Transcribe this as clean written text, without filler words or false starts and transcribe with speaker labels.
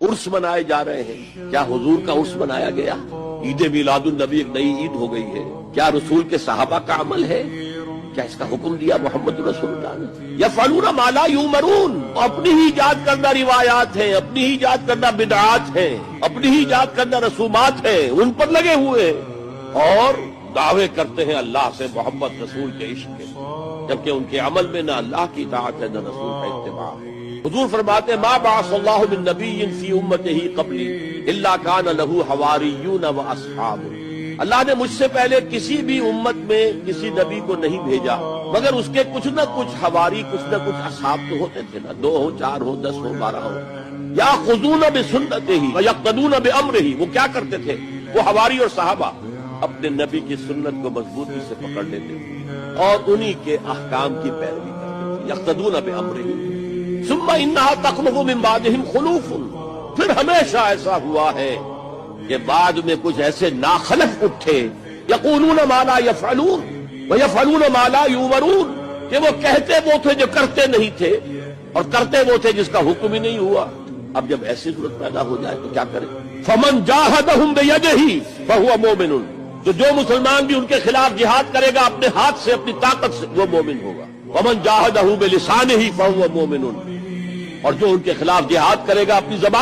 Speaker 1: عرس منائے جا رہے ہیں، کیا حضور کا عرس منایا گیا؟ عید میلاد النبی ایک نئی عید ہو گئی ہے، کیا رسول کے صحابہ کا عمل ہے؟ کیا اس کا حکم دیا محمد رسول اللہ نے؟ یفعلون ما لا یؤمرون، اپنی ہی ایجاد کردہ روایات ہیں، اپنی ہی ایجاد کردہ بدعات ہیں، اپنی ہی ایجاد کردہ رسومات ہیں، ان پر لگے ہوئے اور دعوے کرتے ہیں اللہ سے محمد رسول کے عشق کے، جبکہ ان کے عمل میں نہ اللہ کی اطاعت ہے نہ رسول کا اتباع ہے۔ حضور فرماتے ہیں ما بعث اللہ من نبی فی امتہ قبلی الا کان لہ حواریون و اصحاب، اللہ نے مجھ سے پہلے کسی بھی امت میں کسی نبی کو نہیں بھیجا مگر اس کے کچھ نہ کچھ حواری، کچھ نہ کچھ اصحاب تو ہوتے تھے نا، 2 ہو، 4 ہو، 10 ہو، 12 ہو، یاخذون بسنتہ ویقتدون بامرہ، وہ کیا کرتے تھے؟ وہ حواری اور صحابہ اپنے نبی کی سنت کو مضبوطی سے پکڑ لیتے تھے اور انہی کے احکام کی پیروی کرتے تھے، یقتدون بامرہ ثم انہا تخلف من بعدہم خلوف، پھر ہمیشہ ایسا ہوا ہے کہ بعد میں کچھ ایسے ناخلف اٹھے، یقولون ما لا یفعلون ویفعلون ما لا یؤمرون، کہ وہ کہتے وہ تھے جو کرتے نہیں تھے اور کرتے وہ تھے جس کا حکم ہی نہیں ہوا۔ اب جب ایسی صورت پیدا ہو جائے تو کیا کرے؟ فمن جاہدہم بیدہ فہو مومن، تو جو مسلمان بھی ان کے خلاف جہاد کرے گا اپنے ہاتھ سے، اپنی طاقت سے، وہ مومن ہوگا۔ ومن جاہدہ بلسانہ فہو مومن، اور جو ان کے خلاف جہاد کرے گا اپنی زبان